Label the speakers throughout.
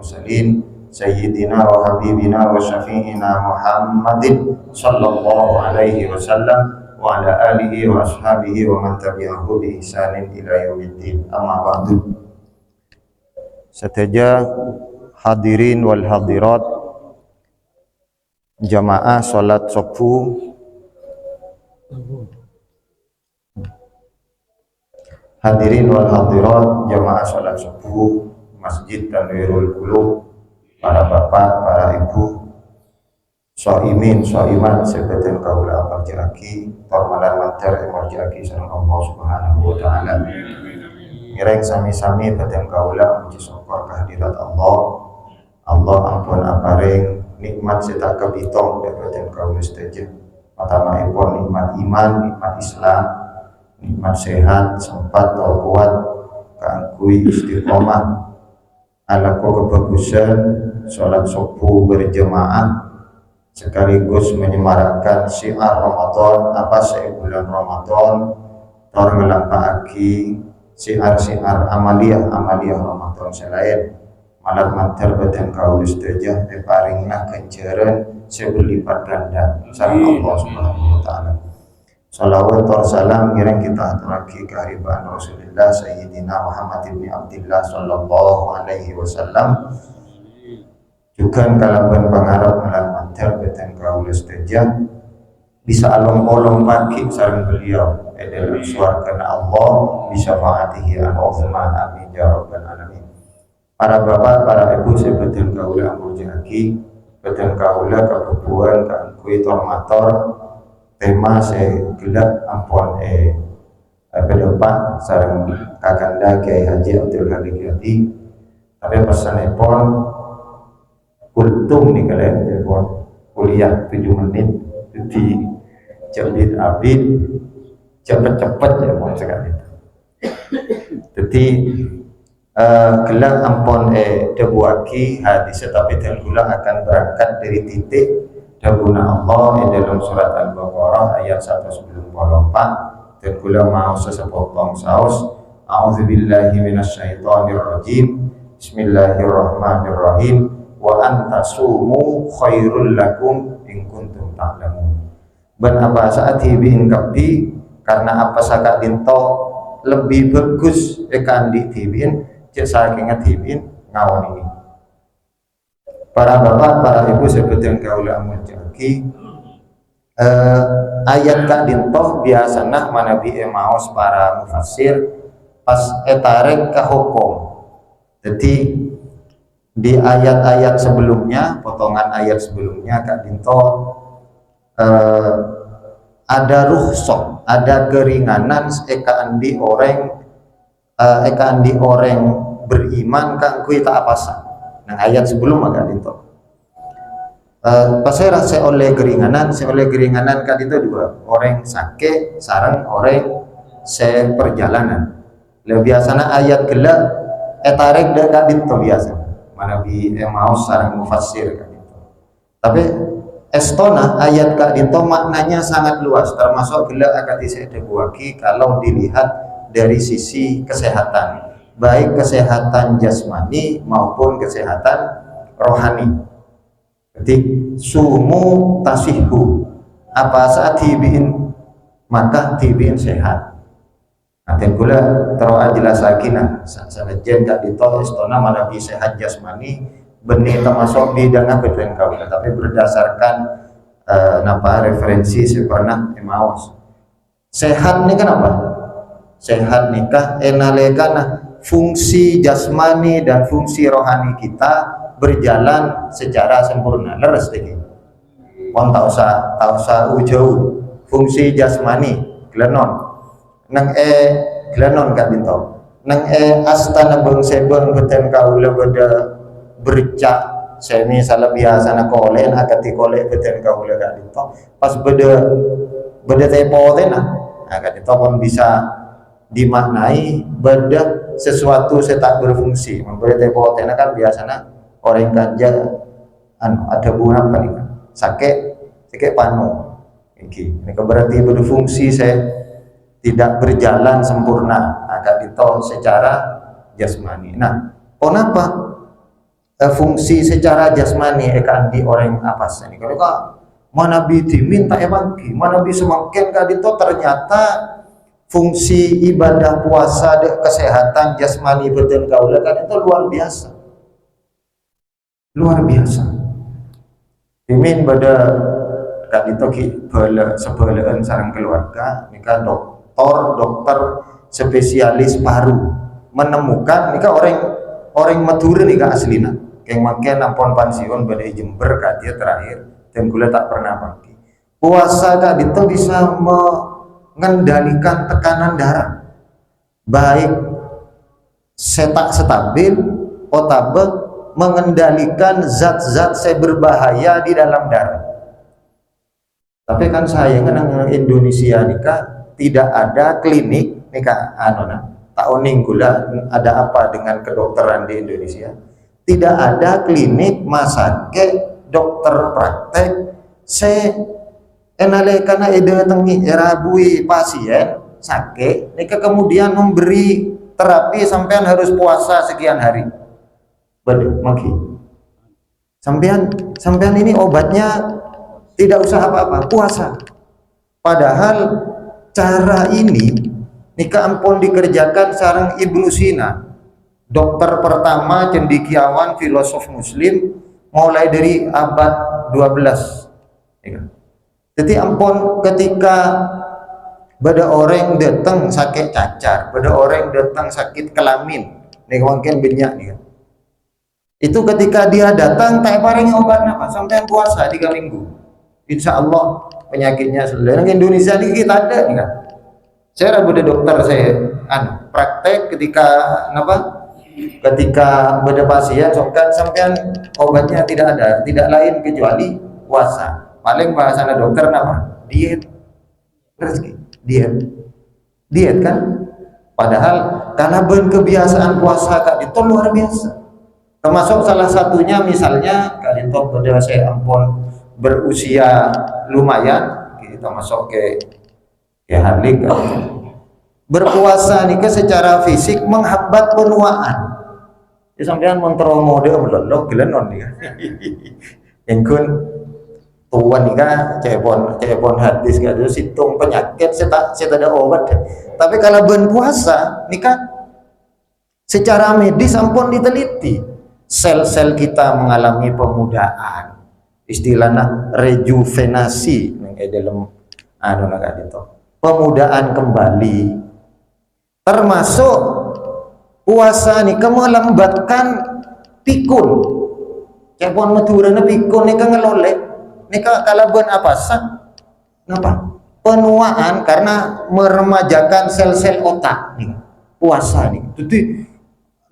Speaker 1: mursalin sayyidina wa habibina wa syafi'ina Muhammadin sallallahu alaihi wasallam wa ala alihi wa ashabihi wa man tabi'ahu bi ihsanin ila yaumiddin. Amma ba'du. Seteja hadirin wal hadirat jamaah salat subuh, hadirin wal hadirat jamaah salat subuh Masjid Tanwirul Qulub, para bapak, para ibu, shaimin, shaimat, sebagian kaula marjaki, tormalan mantar marjaki sareng Allah Subhanahu wa taala. Mireng sami-sami badan kaula muji syukur kehadirat Allah. Allah ampun aparing nikmat seta kebitong badan kaula sedaja. Pertamaipun nikmat iman, nikmat Islam, nikmat sehat, sempat atau kuat, keangkui istiqomah, ala kebagusan sholat subuh berjamaah sekaligus menyemarakkan syiar Ramadan apa bulan Ramadan tor ngelampaaki syiar-syiar amaliyah Ramadan selain malam mantar badan kaulus dajah paringna kenceran sebelipat ganda sareng Allah Subhanahu wa taala. Salawat wa salam kirang kita aturake keharibaan Rasulullah Sayyidina Muhammad ibn Abdillah sallallahu alaihi wasallam. Juga kalaban pangarap malam mantar badan kaulus dajah bisa along-olong pagi sareng beliau dalam suarkan Allah bisa faatihi al-uzma amin ya rabbal alamin. Para bapak, para ibu sebadan kaula amurjaki badan kaula kebubuhan keangkui tormator tema segelap ampun pedepan sareng kakanda Kiai Haji Abdul Hadi. Tapi pesanipun kultum nih kalian kuliah 7 menit di jabit abid cepet-cepet ya mau sekali. Jadi gelang ampun debuaki hadis tapi tergulang akan berangkat dari titik daguna Allah dalam surat Al-Baqarah ayat 194 tergulang mau sesepotong saus a'udzubillahi minasyaitonir rajim bismillahirrahmanirrahim wa antasumu khairul lakum in kuntum ta'lamun. Ben apa saat hibin kapi karena apa saka dinto lebih bagus ekan di hibin cek saking hibin ngawon ini. Para bapak, para ibu seperti yang kaula amujaki ayat kak dinto biasana manabi emaos para mufassir pas etarek ke hukum. Jadi di ayat-ayat sebelumnya, potongan ayat sebelumnya kak dinto ada rukhsah, ada keringanan ekaan di orang beriman kang kui tak apasa. Nah ayat sebelum agak dinto. Pasera saya oleh keringanan kak dinto dua orang sakit sarang orang se perjalanan. Lebih biasanya ayat gelap etarek dah kak dinto biasa. Mana bi mau sarang mufassir kak dinto. Tapi estona ayat kak dinto maknanya sangat luas termasuk gelak akan disedebuaki kalau dilihat dari sisi kesehatan baik kesehatan jasmani maupun kesehatan rohani. Jadi sumu tasihu apa saat tibiin maka tibiin sehat. Nanti gula teroa jelasakin sanajan kak dinto estona malah bi sehat jasmani benih termasuk bidang apa itu yang kau tapi berdasarkan referensi sebenarnya emaus sehat nih kenapa sehat nikah enalekana fungsi jasmani dan fungsi rohani kita berjalan secara sempurna leres deh pon tak usah jauh fungsi jasmani glenon nang glenon kak dinto nang astana beng sebeng beten kaula beda bercak semi salah biasa na kolen akati kole beten kaula kak dinto pas beda tepo tena kak dinto pun bisa dimaknai beda sesuatu setak berfungsi memberi tepo tena kan biasanya orang ganja ada bunga apa nih sakit panu ini berarti berfungsi saya tidak berjalan sempurna agak ditol secara jasmani. Nah, kenapa fungsi secara jasmani akan di orang apa sih kalau kak mana bi diminta emangki mana bi semakin kak itu ternyata fungsi ibadah puasa de kesehatan jasmani betul kaula kan itu luar biasa dimin pada kak itu ki sebelaan sarang keluarga nikah dokter spesialis paru menemukan nikah orang Madura nikah aslina yang makin ampun pensiun pada Jember kak dia terakhir dan gula tak pernah pergi puasa kak itu bisa mengendalikan tekanan darah baik setak stabil otabe mengendalikan zat-zat berbahaya di dalam darah. Tapi kan sayang kan Indonesia nikah tidak ada klinik nikah anona tahun ninggula ada apa dengan kedokteran di Indonesia tidak ada klinik masake dokter praktek karena ide tengi rabui pasien sakit nikah kemudian memberi terapi sampean harus puasa sekian hari betul maki sampean ini obatnya tidak usah apa-apa puasa padahal cara ini nikah ampun dikerjakan sarang Ibnu Sina dokter pertama cendekiawan filosof muslim mulai dari abad 12 jadi ampun ketika pada orang datang sakit cacar pada orang datang sakit kelamin nih mungkin banyak nih itu ketika dia datang tak parahnya obat apa sampai puasa 3 minggu insya Allah penyakitnya selesai. Indonesia ini kita ada nih kan saya ada dokter saya praktek ketika beda pasien sokan sampean obatnya tidak ada tidak lain kecuali puasa paling bahasanya dokter apa diet diet kan padahal karena kebiasaan puasa kak itu luar biasa termasuk salah satunya misalnya kali itu pada saya ampun berusia lumayan kita masuk ke harlik berpuasa nih secara fisik menghambat penuaan ya sampean montromode melolok gelenon nih yang kun tuan nih cepon hadis gak ada situng penyakit saya ada obat tapi kalau berpuasa nih kan secara medis ampun diteliti sel-sel kita mengalami pemudaan istilahnya rejuvenasi dalam pemudaan kembali termasuk puasa nih melambatkan pikun cepon Madura pikun nih ngelolek nih kalau ben apa sah ngapa penuaan karena meremajakan sel-sel otak nih puasa nih jadi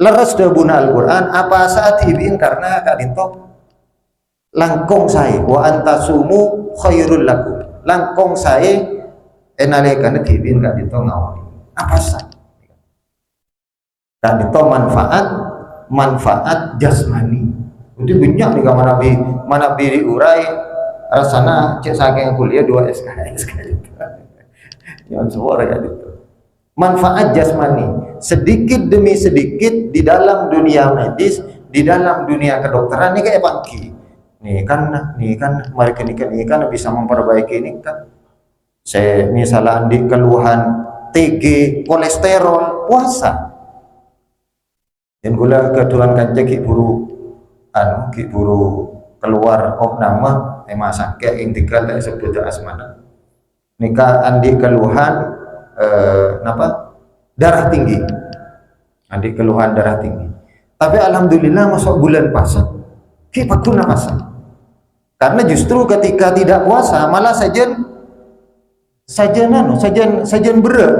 Speaker 1: leres dabuna Al-Quran apa saat ibin karena kak dinto langkong saya wa antasumu khairul lakum langkong saya enalekan ibin kak dinto ngawali apa sah kak dinto manfaat jasmani itu banyak nih mana biri urai rasana cek saking kuliah 2 SKS gitu jangan suara kak dinto manfaat jasmani sedikit demi sedikit di dalam dunia medis di dalam dunia kedokteran ini kayak pagi nih kan mereka ini kan bisa memperbaiki ini kan saya misalnya di keluhan TG kolesterol puasa dan gula keduan kancek ki buru keluar nama masak kayak intikal tak sebut asmana nikah andi keluhan darah tinggi andi keluhan darah tinggi tapi alhamdulillah masuk bulan puasa kita guna puasa karena justru ketika tidak puasa malah sajen berat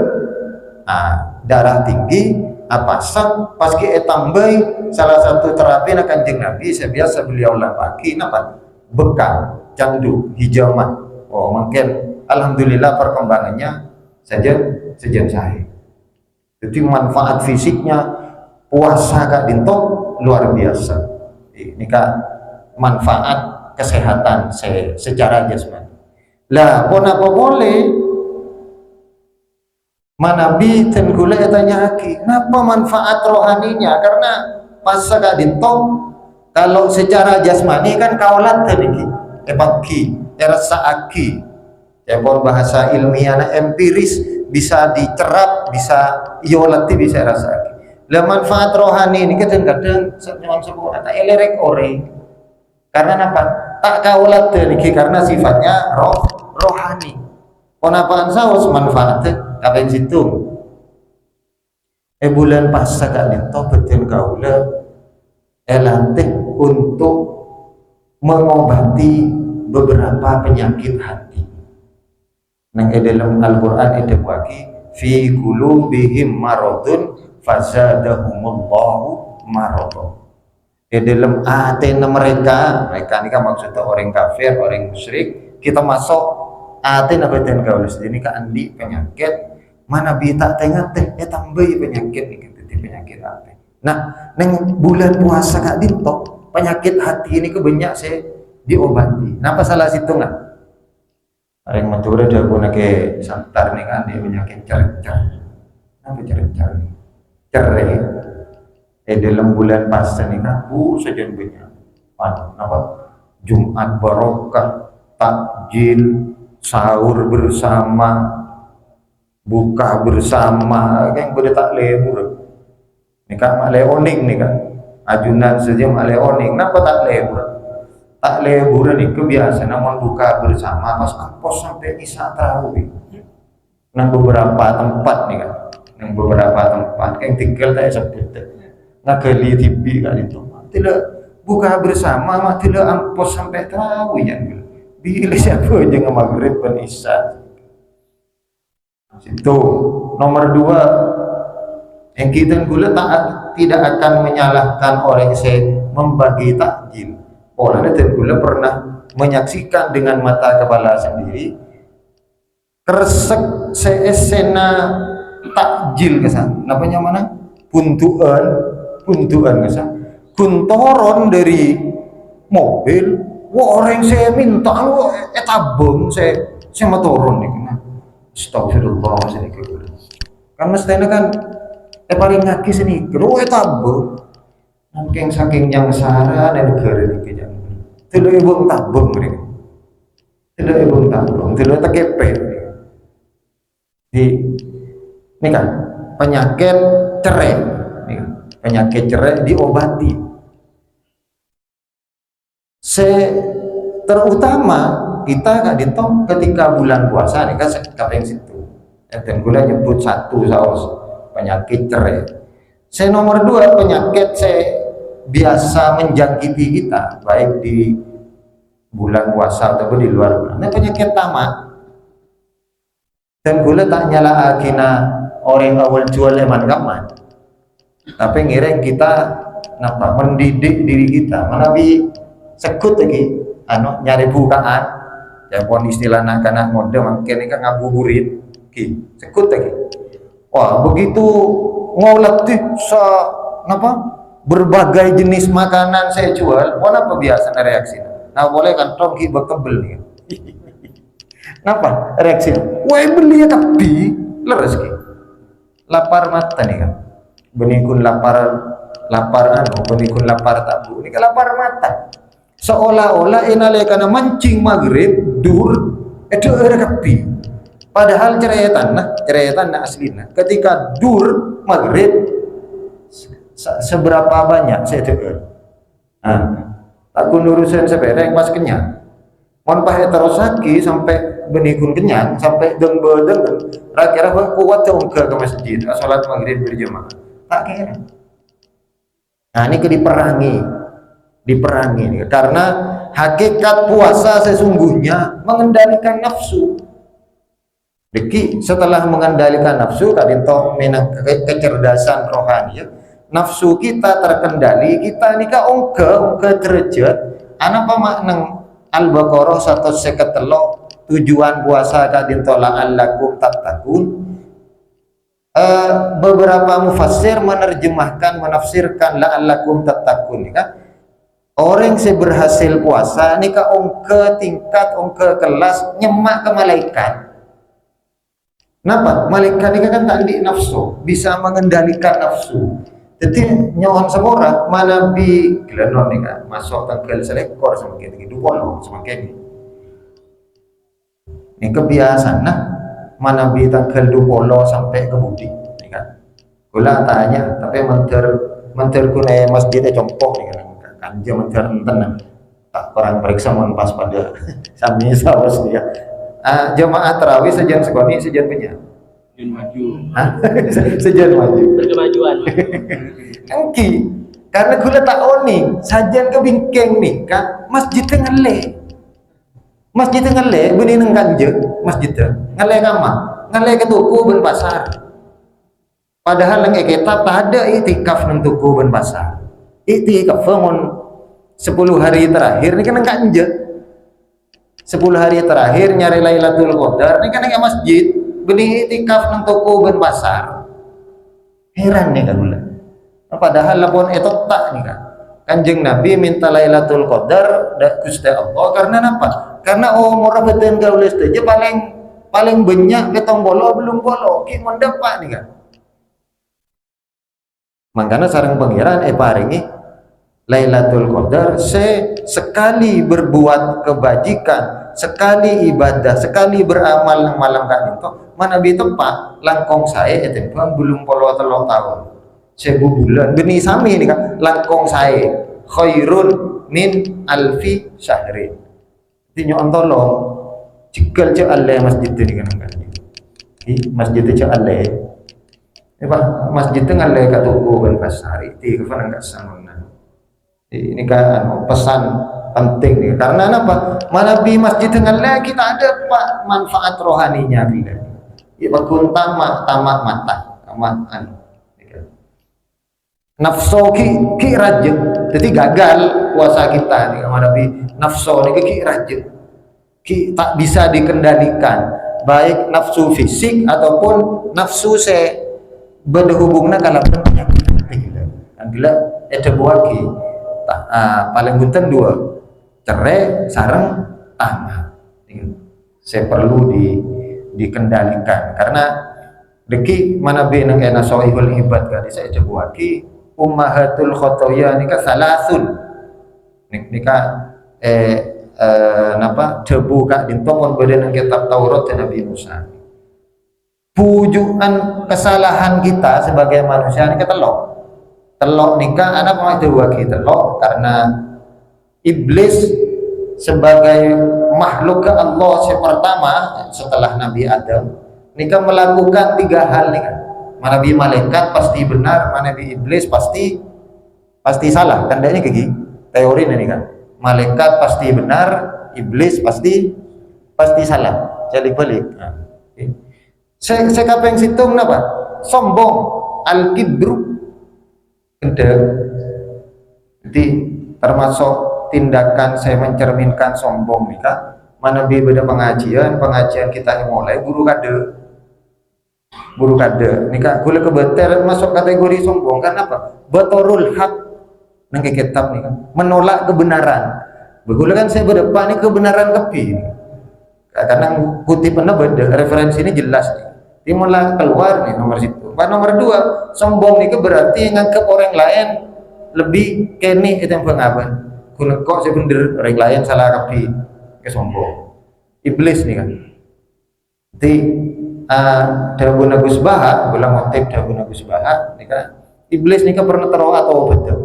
Speaker 1: darah tinggi apasang paski tambai salah satu terapi akan jeng Nabi biasa beliau pagi bekal candu hijauan mungkin alhamdulillah perkembangannya sajen saya jadi manfaat fisiknya puasa kak dinto luar biasa ini kak manfaat kesehatan secara jasmani lah pun apa boleh manabi dan gula tanya lagi kenapa manfaat rohaninya karena pas kak dinto Kalau secara jasmani kan kaulat niki, pagi, rasaaki. Ya pun bahasa ilmiah empiris bisa dicerap, bisa iolati, bisa rasaaki. Lah manfaat rohani ini kadang-kadang nyuwun sepuh tak elerek ore. Karena apa? Tak kaulat niki karena sifatnya rohani. Ponapaan saus manfaatnya kapan situ. Bulan puasa kak nito betul kaula elantik untuk mengobati beberapa penyakit hati. Nang dalam Al-Qur'an ada lagi fi qulubihim maradun fazadahumullahu maradun. Dalam hati mereka ini kan maksudnya orang kafir, orang musyrik, kita masuk hati nabadan kaulus ini ka andi penyakit mana bita tengah teh tambah penyakit nih gitu penyakit hati. Nah, neng bulan puasa kak dinto penyakit hati ini kebanyak saya diobati. Napa salah situ nggak? Ada yang mencuri dia guna ke santar nih kan dia penyakit cercar. Napa cercar? Cerai. Dalam bulan puasa nih kan saja banyak. Napa? Jumat barokah, takjil, sahur bersama, buka bersama, yang boleh tak lebur. Nikah mak leoning nih kan, ajunan saja mak leoning. Kenapa tak lebur? Tak lebur nih kebiasaan. Namun buka bersama pas ampos sampai isya tarawih. Nang beberapa tempat nih kan, nang beberapa tempat yang tinggal tak sebut. Ngageli TV kan itu. Tidak buka bersama, mak tidak ampos sampai tarawih ya. Bila siapa aja maghrib dan isya. Itu nomor 2 yang kita gula tidak akan menyalahkan orang yang membagi takjil. Orang itu gula pernah menyaksikan dengan mata kepala sendiri keresek seesena takjil kesan. Namanya mana? Puntuan kesan. Kuntoron dari mobil. Wah orang saya minta, tabung saya mau turun nih. Astagfirullah saya kira. Karena setengah kan paling ngaki sini kero tabung. Saking saking yang sara dan negara ini kejam. Tidak ibung tabung mereka. Tidak ibung tabung, tidak tekepe. Ini kan penyakit cerai. Penyakit cerai diobati. Terutama kita nggak ditong ketika bulan puasa nih kan kata yang situ dan gula nyebut satu saus penyakit cerai. Nomor 2 penyakit biasa menjangkiti kita baik di bulan puasa ataupun di luar bulan. Ini penyakit tamak. Dan gula tak nyala akina orang awal jual eman kaman. Tapi ngira kita mendidik diri kita menabi sekut lagi nyari bukaan ya pun istilah anak-anak mode mungkin ini kan ngabuburit sekut lagi. Wah begitu ngolatih berbagai jenis makanan saya jual, apa biasa reaksi? Nah boleh kan tongki bekebel nih. Kenapa reaksi? Wah beli ya tapi leres ki. Lapar mata nih kan. Benikun lapar benikun lapar tabu. Ini kan lapar mata. Seolah-olah inalekana mancing maghrib dur itu kapi. Padahal ceretan aslinya ketika dur maghrib seberapa banyak saya dengar. Aku nurusin sepereng pas kenyang. Mon pahe terus lagi sampai benikun kenyang sampai deng-deng kira kuat ke masjid salat maghrib berjamaah. Tak kira. Nah ini diperangi karena hakikat puasa sesungguhnya mengendalikan nafsu. Jadi setelah mengendalikan nafsu kadinto menang kecerdasan rohani nafsu kita terkendali kita nika ongke derajat ana pamaknang Al-Baqarah 153 tujuan puasa kadinto la'allakum tattaqun. Beberapa mufassir menafsirkan la'allakum tattaqun kan orang yang berhasil puasa ini ke tingkat kelas nyemak ke malaikat. Kenapa? Malaikat ini kan tak di nafsu, bisa mengendalikan nafsu. Jadi nyawan semora mana bi gelanon nih kan masuk tanggal selekor semakin gitu pun semakin ini kebiasaan nah mana bi tanggal 20 sampai ke budi nih kan gula tanya tapi menter kuna masjidnya compok nih kan kanja menter enten tak orang periksa mon pas pada sami sawas dia jemaah tarawih sejan sekoni sejan punya
Speaker 2: maju.
Speaker 1: sejan maju
Speaker 2: Berkemajuan.
Speaker 1: Engki, karena gula tak oni, sajian ke bingkeng nih, kan masjid ngele, benih neng kanje, masjid ngele kama, ngele ke tuku ben pasar. Padahal neng kita tak ada itikaf neng tuku ben pasar. Itikaf mon 10 hari terakhir nih kan neng kanje. 10 hari terakhir nyari Lailatul Qadar, nih kan neng masjid, benih itikaf neng tuku ben pasar. Heran nih kan gula. Padahal lapon itu tak nih kan Kanjeng Nabi minta Lailatul Qadar da Gusti Allah karena apa? Karena umur beten gaul saja paling banyak ketong bolo belum bolo ki mendapat nih kan. Makanya sareng pangeran paringi Lailatul Qadar sekali berbuat kebajikan, sekali ibadah, sekali beramal nang malam kan itu mana bi tepat langkong saya itu belum polo 3 tahun. 1000 bulan benih sami ini kan langkong saya khairun min alfi syahrin tinyo antolong cikal cek Allah masjid ini kan masjid cek Allah pak masjid itu Allah katuku ben pasari ti kapan enggak sanuna ini kan pesan penting nih karena apa mana bi masjid Allah kita ada pak manfaat rohaninya bila ya bakun tamak mata tamak nafsu ki raja jadi gagal puasa kita nih mana bi nafsu nih ki raja ki tak bisa dikendalikan baik nafsu fisik ataupun nafsu berhubungnya kalau penyakit bila ada buaki paling bunten 2 cerai sarang tamat saya perlu dikendalikan karena deki mana bi nang ena soihul ibad kan saya ada buaki ummahatul khotoya nika salasun nika napa debu kak dintomon badan kitab Taurat dan Nabi Musa pujukan kesalahan kita sebagai manusia nika telok nika anak mau dewaki telok karena iblis sebagai makhluk ke Allah pertama setelah Nabi Adam nika melakukan 3 hal nika Nabi malaikat pasti benar, Nabi iblis pasti salah. Tandanya kayak teori ini kan. Malaikat pasti benar, iblis pasti salah. Jadi balik. Nah, okay. Saya kapeng situng apa? Sombong, al-kibru. Jadi termasuk tindakan saya mencerminkan sombong nih kan. Mana beda pengajian kita mulai buru kade nikah gula kebeter masuk kategori sombong karena apa batorul hak nang kitab nih kan menolak kebenaran begula kan saya berdepan nih kebenaran kepi karena kutip beda referensi ini jelas nih dia malah keluar nih nomor situ nomor 2 sombong nih berarti nganggep orang lain lebih kene itu yang pengaban guna kok saya bener orang lain salah kepi sombong iblis nih kan jadi Dawu Nagus Baha, gula motif Dawu Nagus Baha, nika iblis nika pernah terowak atau betul.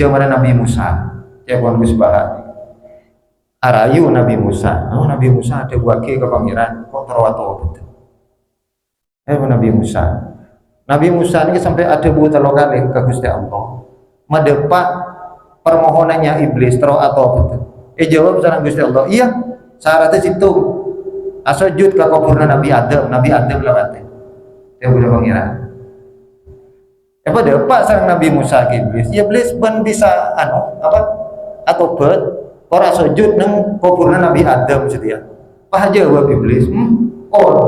Speaker 1: Mana Nabi Musa, Dawu Nagus Baha. Arayu Nabi Musa, Nabi Musa ada buake ke pangeran, kok terowak atau betul. Nabi Musa ini sampai ada buat kali ke Gusti Allah. Madepak permohonannya iblis terowak atau betul. Jawab sana Gusti Allah, iya syaratnya situ. Asujud ke kuburna Nabi Adam lewat dia udah pangeran pada pak sarang Nabi Musa ke iblis ya iblis ben bisa atau bet orang sujud neng kuburna Nabi Adam setia apa aja buat iblis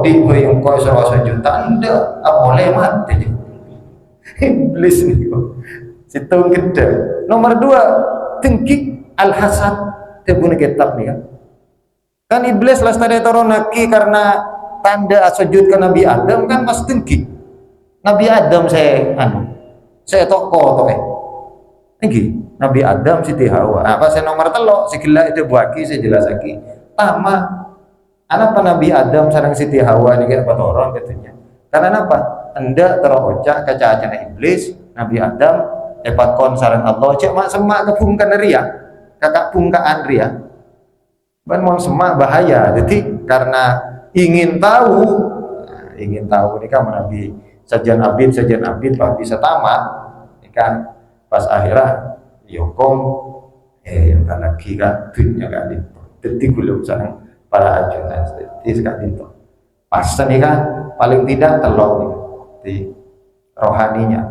Speaker 1: di bayang kau suruh sujud tak ada boleh mati iblis nih situ gede nomor 2 tengkik al-hasad tebunya kitab nih kan iblis lastari toronaki karena tanda sujud ke Nabi Adam kan pasti tinggi Nabi Adam saya Saya toko to iki Nabi Adam Siti Hawa. Apa saya nomor telok segala itu buaki saya jelas lagi. Tama apa Nabi Adam sarang Siti Hawa ini kayak orang katanya. Karena apa? Hendak terocak kecacana iblis Nabi Adam epat kon sarang Allah cek mak semak kebungkan ria kakak bungkaan ria ban mau semak bahaya. Jadi karena ingin tahu ini kan Nabi sajian abid pak bisa tamat ini kan pas akhirah yokom yang lagi kan dunia kan itu jadi gulung sarang para ajudan jadi sekali itu pas ini kan paling tidak telok nih di rohaninya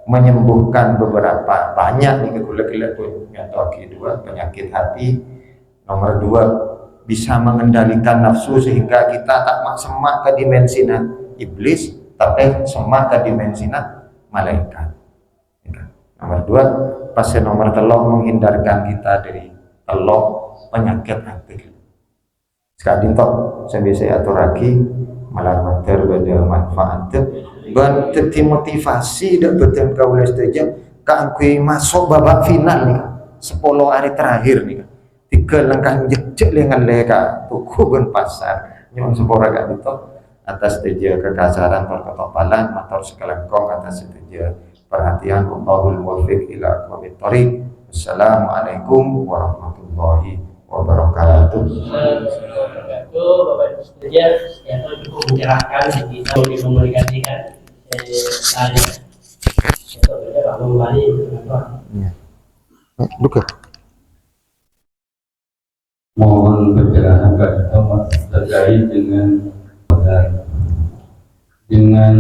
Speaker 1: menyembuhkan beberapa banyak nih kegula-gula punya dua penyakit hati. Nomor 2 bisa mengendalikan nafsu sehingga kita tak semak ke dimensina iblis tapi semak ke dimensina malaikat. Nomor 2 pasti nomor telok menghindarkan kita dari telok penyakit hati. Sekali tok saya bisa atur lagi malah mater pada manfaat ban teti motivasi dak beten kaulah saja kangkui masuk babak final nih 10 hari terakhir nih 3 langkah jejak dengan leka tuku ben pasar nyuwun sepora gak itu atas saja kekasaran perketopalan motor sekelengkong atas saja perhatian Allahul muwaffiq ila aqwamit thoriq. Assalamualaikum warahmatullahi wabarakatuh.
Speaker 2: Bapak Ibu sekalian, yang cukup mencerahkan kita dikomunikasikan tanya. Itu kita bangun kembali
Speaker 1: Duka.
Speaker 3: Mohon pencerahan Kak Thomas terkait dengan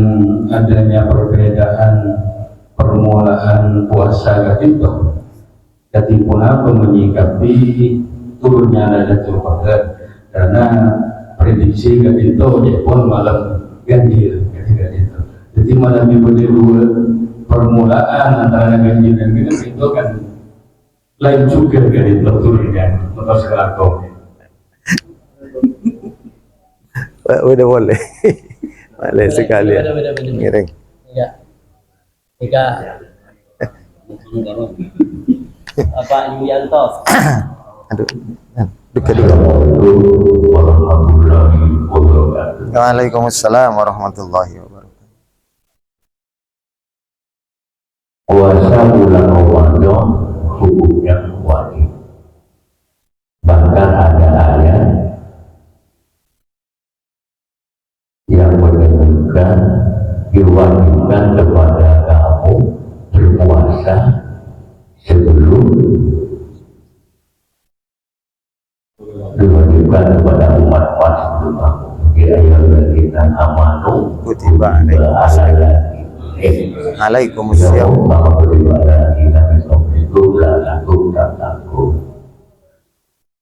Speaker 3: adanya perbedaan permulaan puasa Kak itu. Katipun apa menyikapi turunnya Lailatul Qadar karena prediksi Kak itu ya pun malam ganjil ketika itu. Jadi malam itu dua permulaan antara ganjil dan genep itu kan lain juga kan itu turunnya untuk selakon.
Speaker 1: Udah boleh. Boleh sekali. Ngiring.
Speaker 2: Ya. Jika Bapak Yulianto.
Speaker 1: Aduh. Waalaikumsalam warahmatullahi wabarakatuh.
Speaker 3: Puasa bulan Ramadan hukumnya wajib. Bahkan ada ayat yang menyebutkan diwajibkan kepada kamu berpuasa sebelum diwajibkan kepada umat-umat sebelum aku. Ya ayat kita amanu
Speaker 1: Kutiba Waalaikumsalam.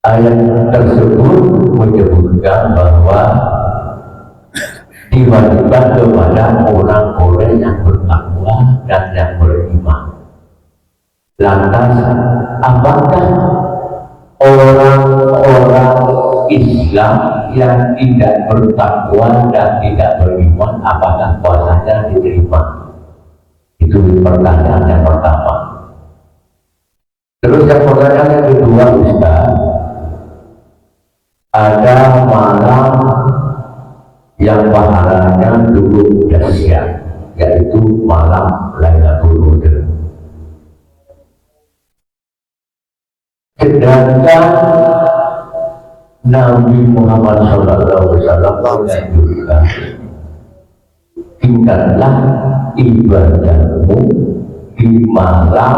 Speaker 3: Ayat tersebut menyebutkan bahwa diwajibkan kepada orang-orang yang bertakwa dan yang beriman. Lantas, apakah orang-orang Islam yang tidak bertakwa dan tidak beriman, apakah puasanya diterima? Itu pertanyaan yang pertama. Terus yang pertanyaan yang kedua, Ustaz, ada malam yang pahalanya cukup dahsyat, yaitu malam Lailatul Qadar. Sedangkan Nabi Muhammad SAW menganjurkan, tingkatlah ibadahmu di malam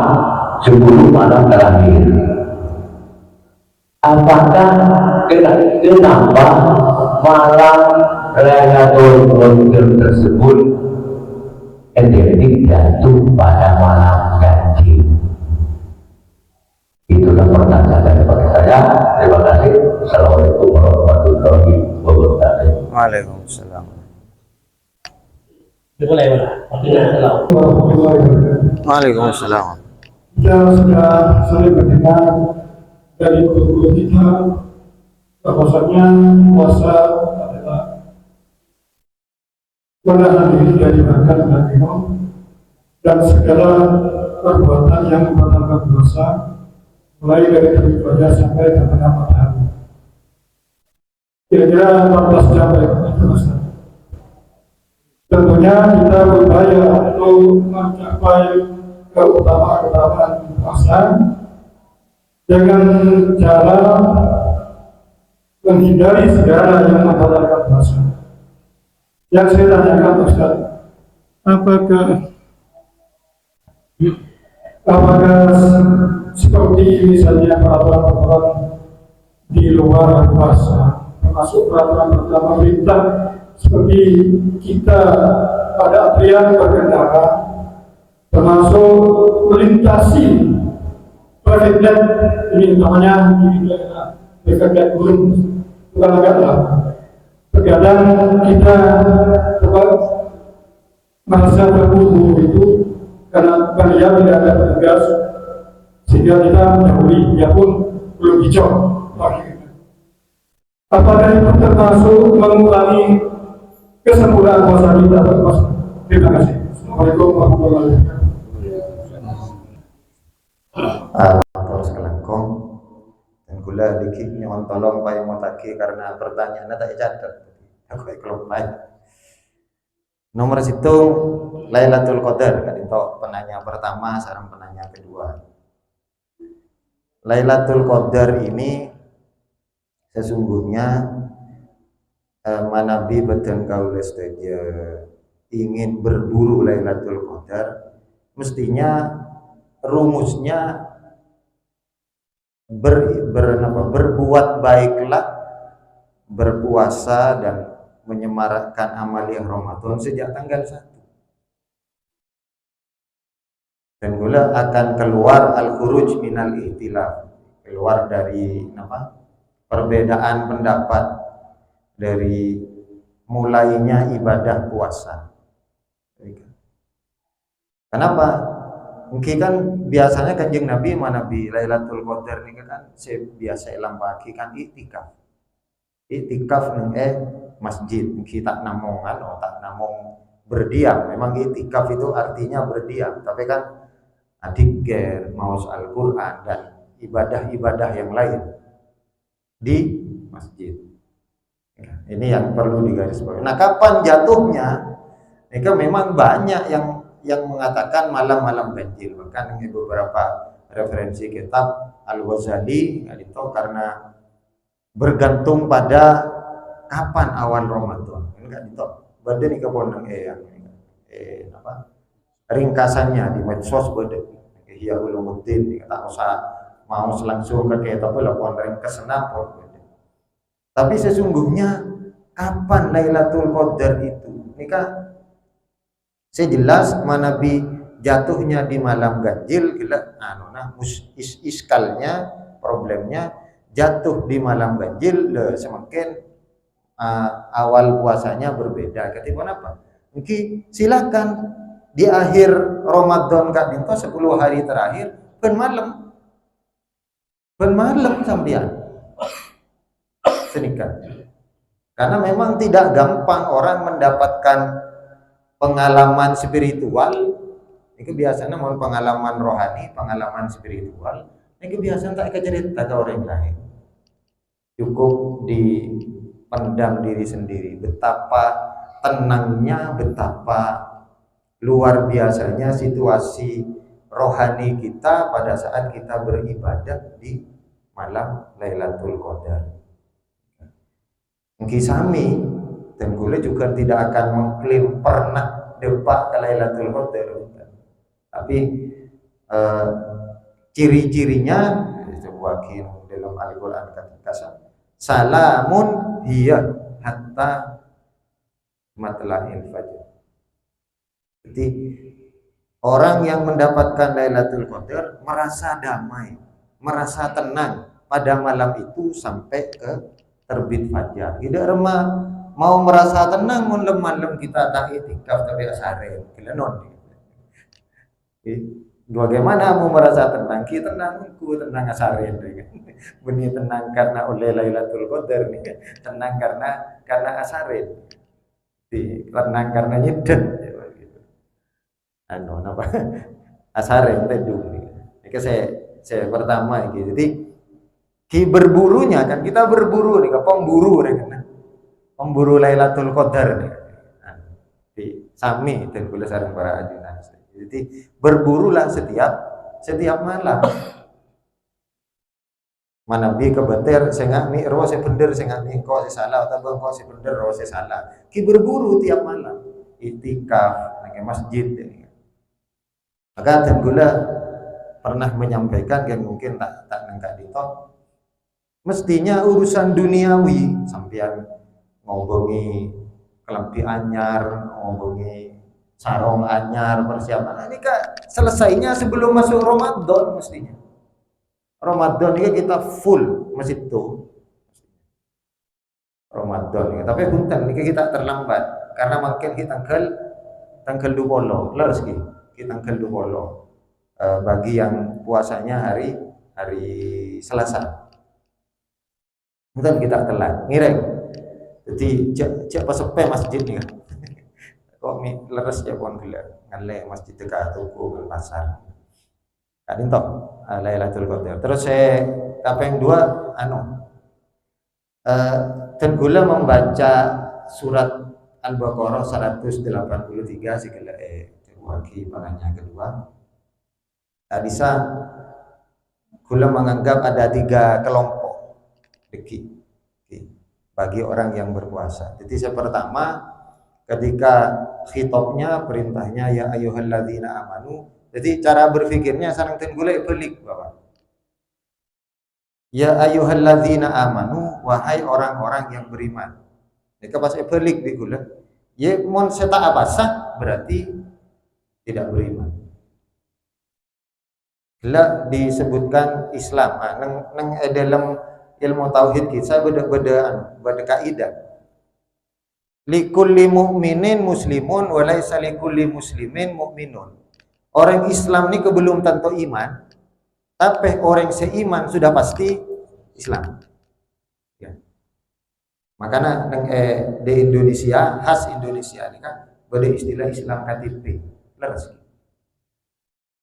Speaker 3: sebelum malam terakhir. Apakah kenapa malam Lailatul Qadar tersebut identik jatuh pada malam ganjil? Itulah pertanyaan dari saya. Terima kasih. Assalamualaikum warahmatullahi wabarakatuh.
Speaker 1: Waalaikumsalam.
Speaker 2: Boleh,
Speaker 1: Waalaikumsalam.
Speaker 4: Kita sudah saling mendengar dari guru kita bahwasanya puasa adalah menahan diri dari makan dan minum dan segala perbuatan yang membatalkan dosa, mulai dari terbit fajar sampai terbenam matahari. Kira-kira 14 jam itu Ustaz. Tentunya kita berupaya untuk mencapai keutamaan puasa dengan cara menghindari segala yang membatalkan puasa. Yang saya tanyakan Ustaz, apakah seperti misalnya peraturan-peraturan di luar puasa, termasuk peraturan-peraturan pemerintah seperti kita pada antrian berkendara, termasuk melintasi traffic light ini namanya di daerah traffic light burung, bukan agak lama. Terkadang kita merasa terburu-buru itu karena dia tidak ada petugas, sehingga kita mendahului, dia pun belum hijau. Apakah itu termasuk mengurangi kesempurnaan puasa kita? Terima kasih. Assalamualaikum warahmatullahi wabarakatuh.
Speaker 1: Matur selangkong dan gula dikit nyawan tolong payung motaki karena pertanyaannya tak catat. Aku kelompai. Nomor situ Lailatul Qadar kan itu penanya pertama sareng penanya kedua. Lailatul Qadar ini sesungguhnya manabi beten kaula saja ingin berburu Lailatul Qadar, mestinya rumusnya berbuat baiklah, berpuasa dan menyemarakkan amaliah Ramadan sejak tanggal 1. Dan gula akan keluar al-khuruj minal ihtilaf, keluar dari perbedaan pendapat dari mulainya ibadah puasa. Kenapa? Mungkin kan biasanya Kanjeng Nabi Nabi Lailatul Qadar ini kan biasa lampaki kan itikaf. Itikaf nang masjid, kita namongan atau tak namong berdiam. Memang itikaf itu artinya berdiam, tapi kan adikir, maus Al-Quran dan ibadah-ibadah yang lain di masjid. Ini yang perlu digarisbawahi. Nah, kapan jatuhnya? Ini memang banyak yang mengatakan malam-malam ganjil. Bahkan beberapa referensi kitab Al-Ghazali itu karena bergantung pada kapan awal Ramadan. Enggak itu. Badan ini kebonang ringkasannya di medsos beda. Ihya Ulumuddin tak usah mau langsung ke kitab laporan ringkas senapot. Tapi sesungguhnya kapan Lailatul Qadar itu? Ini kan sejelas Nabi jatuhnya di malam ganjil gila iskalnya problemnya jatuh di malam ganjil semakin awal puasanya berbeda. Ketimbang apa? Mungkin silakan di akhir Ramadan Kak Dinto 10 hari terakhir ben malam sampean senikah. Karena memang tidak gampang orang mendapatkan pengalaman spiritual. Ini biasanya mau pengalaman rohani, pengalaman spiritual. Ini biasanya tak cerita ke orang lain. Cukup dipendam diri sendiri. Betapa tenangnya, betapa luar biasanya situasi rohani kita pada saat kita beribadah di malam Lailatul Qadar. Mungkin sami dan gue juga tidak akan mengklaim pernah depak ke Lailatul Qadar. Tapi ciri-cirinya disebutkan dalam Al-Quran kata salamun hiya hatta matla'il fajr. Jadi orang yang mendapatkan Lailatul Qadar merasa damai, merasa tenang pada malam itu sampai ke terbit fajar. Tidak remah mau merasa tenang malam kita tak itikaf tapi asare. Gila non. Bagaimana mau merasa tenang? Kita tenang asare. Benih tenang karena oleh Lailatul Qadar nih. Tenang karena asare. Tenang karena nyeden. anu apa asare teduh. Ini saya pertama gitu. Jadi ki berburunya kan kita berburu nih, pemburu nih kan. Pemburu Lailatul Qadar nih. Di sami dan kula sareng para ajunan. Jadi berburulah setiap malam. Manabi kebeter sengak ni ro se bener sengak ni ko se salah atau bang ko se bener ro se salah. Ki berburu tiap malam. Itikaf nang masjid ini. Maka dan kula pernah menyampaikan yang mungkin tak nengkak dito. Mestinya urusan duniawi sampean ngobongi kelambi anyar, ngobongi sarung anyar, persiapan. Ini kak selesainya sebelum masuk Ramadan mestinya. Ramadan ini kita full masjid itu. Ramadan ini. Tapi punten ini kita terlambat karena makin kita tanggal 20 leres kita tanggal 20 bagi yang puasanya hari Selasa. Punten kita telat ngireng. Jadi cek pesepe masjid nih. Kok leres ya pon gila ngale masjid dekat tuku pasar. Kadin tok Lailatul Qadar. Terus saya yang dua dan gula membaca surat Al-Baqarah 183 segala wagi pangannya kedua. Hadisa gula menganggap ada 3 kelompok bagi orang yang berpuasa. Jadi yang pertama ketika khitabnya perintahnya ya ayyuhalladzina amanu. Jadi cara berpikirnya sareng ten gula belik Bapak. Ya ayyuhalladzina amanu wahai orang-orang yang beriman. Nika pas belik di gula. Ya mon seta abasah berarti tidak beriman. Gila disebutkan Islam nang dalam ilmu tauhid kita beda kaidah. Likulli mu'minin muslimun wa laisa likulli muslimin mu'minun. Orang Islam ini belum tentu iman, tapi orang seiman sudah pasti Islam. Ya. Makanya di Indonesia, khas Indonesia ini kan ada istilah Islam KTP. Leres.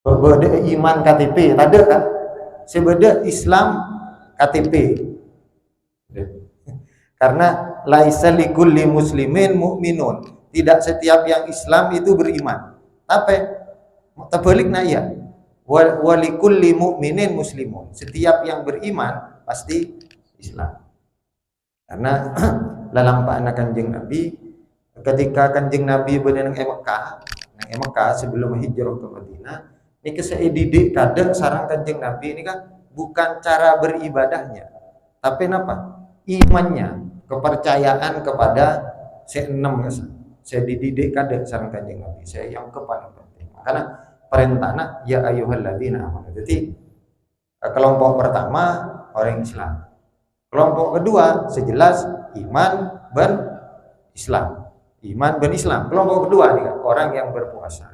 Speaker 1: Ada iman KTP, ada kan? Sebeda Islam KTP. Karena laisa likulli muslimin mu'minun. Tidak setiap yang Islam itu beriman. Tapi terbaliknya ya walikulli mu'minin muslimun, setiap yang beriman pasti Islam. Karena dalam anak Kanjeng Nabi ketika Kanjeng Nabi benar nang Mekah sebelum hijrah ke Madinah ini saya didik kadang sarang Kanjeng Nabi ini kan bukan cara beribadahnya tapi apa imannya, kepercayaan kepada saya dididik kadang sarang Kanjeng Nabi saya yang paling penting. Karena perintahnya ya ayyuhalladzina amanu. Jadi kelompok pertama orang Islam. Kelompok kedua sejelas iman dan Islam. Iman dan Islam. Kelompok kedua nih orang yang berpuasa.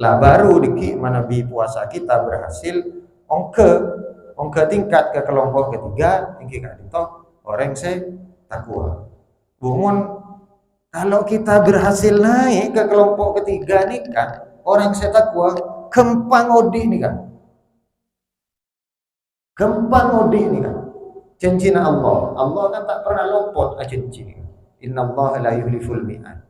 Speaker 1: Lah baru diki manabi puasa kita berhasil ongke tingkat ke kelompok ketiga tinggi kan itu orang takwa. Bumun kalau kita berhasil naik ke kelompok ketiga nih kan orang takwa kempang odi nih kan. Kempang odi nih kan. Janjina Allah. Allah kan tak pernah luput janji. Innallaha la yukhliful mi'ad.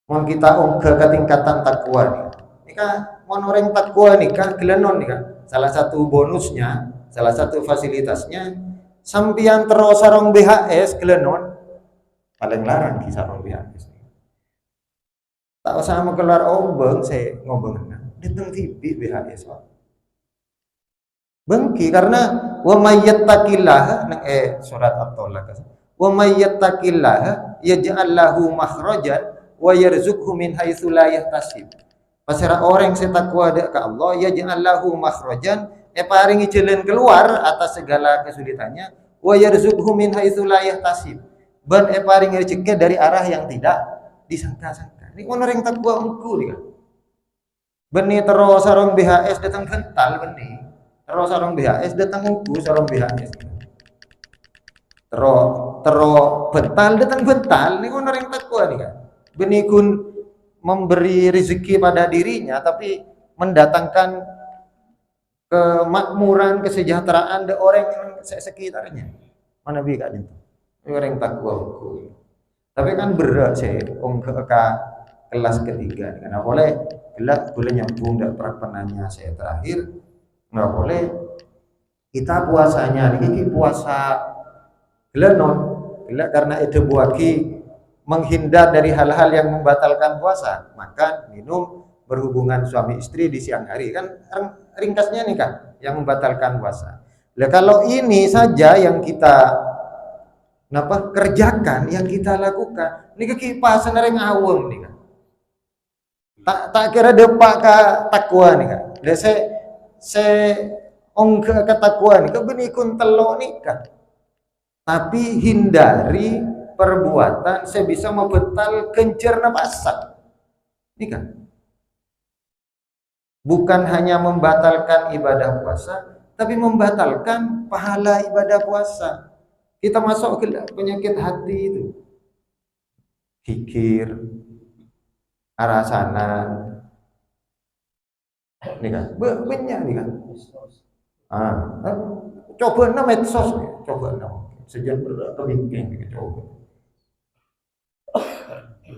Speaker 1: Mon kita ke tingkatan takwa nih. Ini kan mon orang takwa nih kan gelenon nih kan. Salah satu bonusnya, salah satu fasilitasnya sampian terus sarong BHS gelenon paling larang di sarong BHS. Tak usah mau keluar ombeng saya ngobeng di teng TV BHS Pak. Bengki karena wa mayyattaqillah nang surat At-Talaq. Wa mayyattaqillah yaj'al lahu makhrajan wa yarzuqhu min haitsu la yahtasib. Pasara orang yang takwa ke Allah yaj'al lahu makhrajan paringi jalan keluar atas segala kesulitannya wa yarzuqhu min haitsu la yahtasib. Ben paringi rezeki dari arah yang tidak disangka-sangka. Ini orang yang takwa engku nih kan. Beni terus sarong BHS datang bental beni. Terus sarong BHS datang engku sarong BHS. Terus bental datang bental. Ini orang yang takwa nih kan. Beni kun memberi rezeki pada dirinya, tapi mendatangkan kemakmuran, kesejahteraan de orang yang sekitarnya. Mana bi kak itu? Orang takwa hukum. Tapi kan berat sih, ke kelas ketiga. Karena boleh boleh nyambung dak penanya saya terakhir, nggak boleh kita puasanya ini puasa non karena itu buaki menghindar dari hal-hal yang membatalkan puasa, makan, minum, berhubungan suami istri di siang hari, kan ringkasnya nih kan yang membatalkan puasa. Nah, kalau ini saja yang kita kerjakan, yang kita lakukan, ini kekipasan ring aweng nih kan. Tak kira depak ke takwa nih kan. Lah saya ongke ketakwaan nih, kebenikun telok nih kan. Tapi hindari perbuatan sebisa membetal kencerna pasak. Ini kan. Bukan hanya membatalkan ibadah puasa, tapi membatalkan pahala ibadah puasa. Kita masuk ke penyakit hati itu. Kikir, arasanan. Ini kan. Banyak nih kan. Coba medsos nih, coba sejak berpemikiran coba.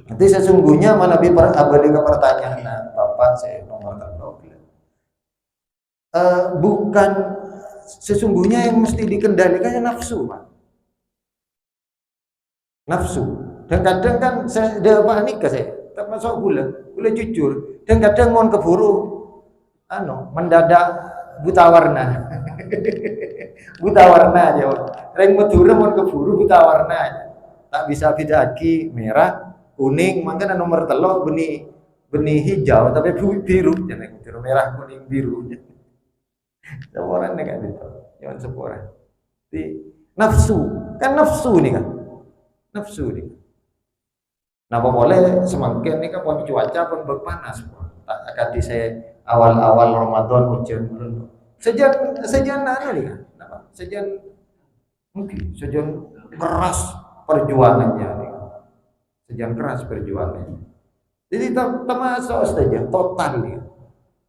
Speaker 1: Nanti sesungguhnya mana lebih abadi ke pertanyaan Bapak saya nomor bukan sesungguhnya yang mesti dikendalikan nafsu, Pak. Nafsu. Dan kadang kan saya panik saya, termasuk gula jujur. Dan kadang mau keburu mendadak buta warna. Buta warna aja. Reng Madura mau keburu buta warna aja. Tak bisa bedaki merah, kuning, makanya nomor telok benih hijau tapi biru, jangan biru merah, kuning, biru. Seorang nih kan itu, jangan seorang. Di nafsu, kan nafsu nih kan, nafsu nih. Napa boleh semakin nih kan pun cuaca pun berpanas, tak akan di saya awal-awal Ramadan hujan belum. Sejan nih kan, sejan mungkin sejan keras perjuangannya nih. Sejan keras perjuangannya. Jadi termasuk saja total nih.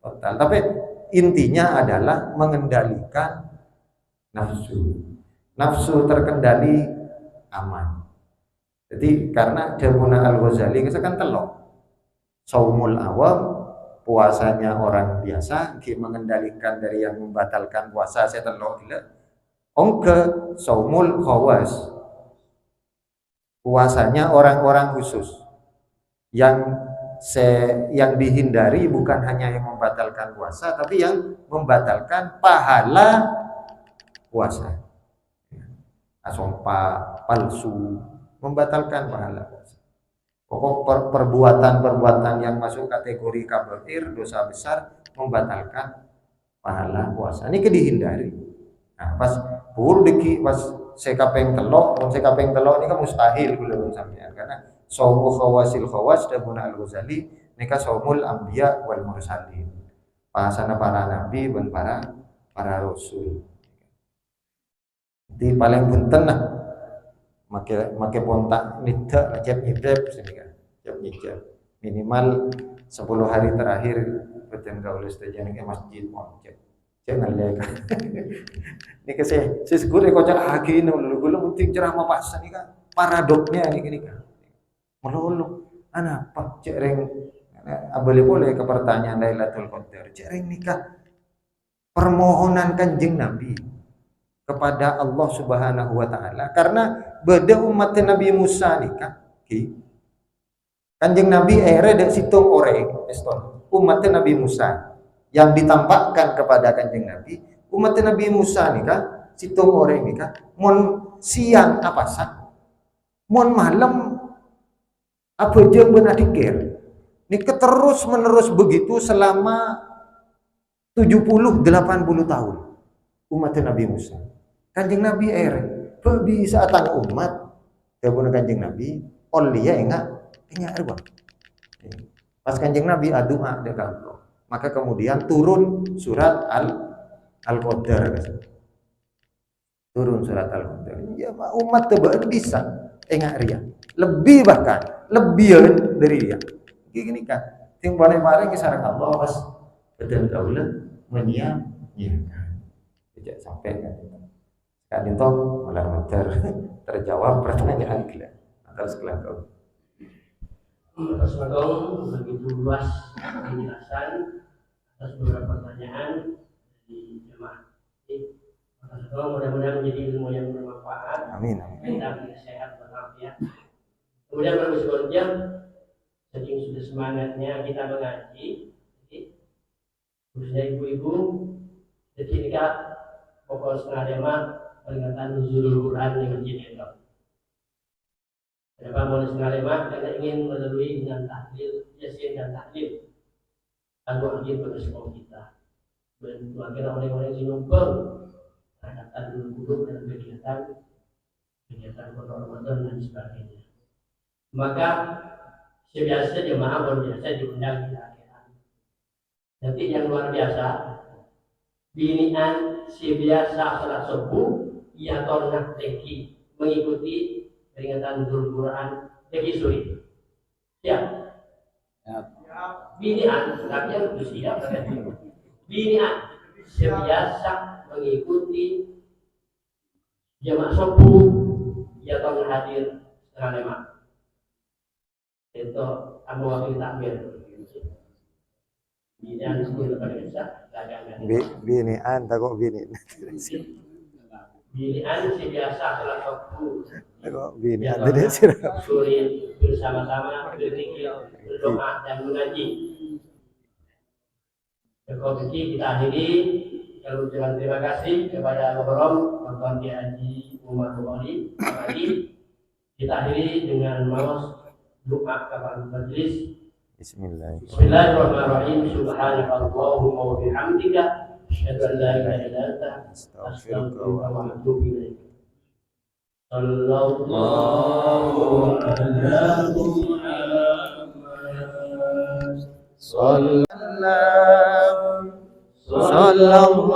Speaker 1: Total. Tapi intinya adalah mengendalikan nafsu. Nafsu terkendali aman. Jadi karena Dawuna Al-Ghazali kan telok. Saumul awam, puasanya orang biasa, mengendalikan dari yang membatalkan puasa saya telok gila. Ongke saumul khawas. Puasanya orang-orang khusus yang dihindari bukan hanya yang membatalkan puasa, tapi yang membatalkan pahala puasa. Asompa, palsu, membatalkan pahala puasa. Pokok perbuatan-perbuatan yang masuk kategori kabair, dosa besar, membatalkan pahala puasa. Ini dihindari. Nah, pas saya kapeng telok ini kan mustahil belum sampean karena saumu khawasil khawas Dawuna Al-Ghazali nika saumul anbiya wal mursalin. Pasana para nabi dan para rasul. Di paling punten lah make pontak nida cep nyidep sini kan. Cep nyidep minimal 10 hari terakhir beten gaul ustazah ke masjid moncet. Jangan lihat. Ini saya segera kocak lagi ini gula penting ceramah pasan ini kan paradoknya ini kan melulu anak pak cereng boleh ke pertanyaan Lailatul Qadar cereng nikah permohonan kanjeng Nabi kepada Allah Subhanahu wa taala karena beda umat Nabi Musa nikah kanjeng Nabi dek situng orang umat Nabi Musa yang ditampakkan kepada kanjeng Nabi umat Nabi Musa nih kan situng orang nih kan mon siang apa sah mon malam apa aja benar dikir nih terus menerus begitu selama 70-80 tahun umat Nabi Musa kanjeng Nabi bisa tang umat kemudian kanjeng Nabi olia enggak erba pas kanjeng Nabi adua dekat maka kemudian turun surat Al-Qadar. Turun surat Al-Qadar. Ya umat tebak bisa enggak ria. Lebih bahkan, lebih dari dia. gini kan ting boleh bareng kisah Allah pas betul daulah menyiapkan tidak sampai kan itu malah terjawab pertanyaan kita terus kelakau
Speaker 2: Atas Bagong begitu luas penjelasan atas beberapa pertanyaan dari jemaah. Atas Bagong mudah-mudahan menjadi ilmu yang bermanfaat.
Speaker 1: amin
Speaker 2: Kita sehat walafiat. Kemudian Bapak sekalian, saking sudah semangatnya kita mengaji, khususnya ibu-ibu, ketika pokok setengah lima peringatan nuzulul Quran di masjid itu. Kenapa mulai setengah lima? Karena ingin melalui dengan tahlil, yasin dan tahlil. Lalu akhir berespon kita. Dan akhirnya orang-orang yang numpang terhadap tahlil duduk dalam kegiatan pondok Ramadan dan sebagainya. Maka sebiasa jemaah luar biasa diundang di akhirat. Nanti yang luar biasa, binian sebiasa salat subuh, ia tornak teki mengikuti peringatan nuzul Quran bagi suri. Siap? Binian, tapi yang itu siap. Binian sebiasa mengikuti jemaah subuh, ia tornak hadir setengah lima. Itu amwal takbir. Binian itu pada bisa dagangan.
Speaker 1: binian takut bini
Speaker 2: Binian sebiasa salat subuh.
Speaker 1: takut binian tidak sirap
Speaker 2: Suri bersama-sama berzikir, berdoa dan mengaji. Cukup kita akhiri dengan ucapan terima kasih kepada Muhram Bapak Haji Umar Bukhari. Kita akhiri dengan mawas doa kapan majlis. Bismillahirrahmanirrahim. Subhanakallahumma wa bihamdika asyhadu an la ilaha illa anta astaghfiruka wa atubu ilaik. Sallallahu ala Muhammad.
Speaker 1: sallallahu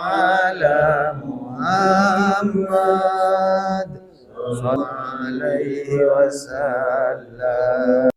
Speaker 1: ala Muhammad sallallahu alaihi wasallam.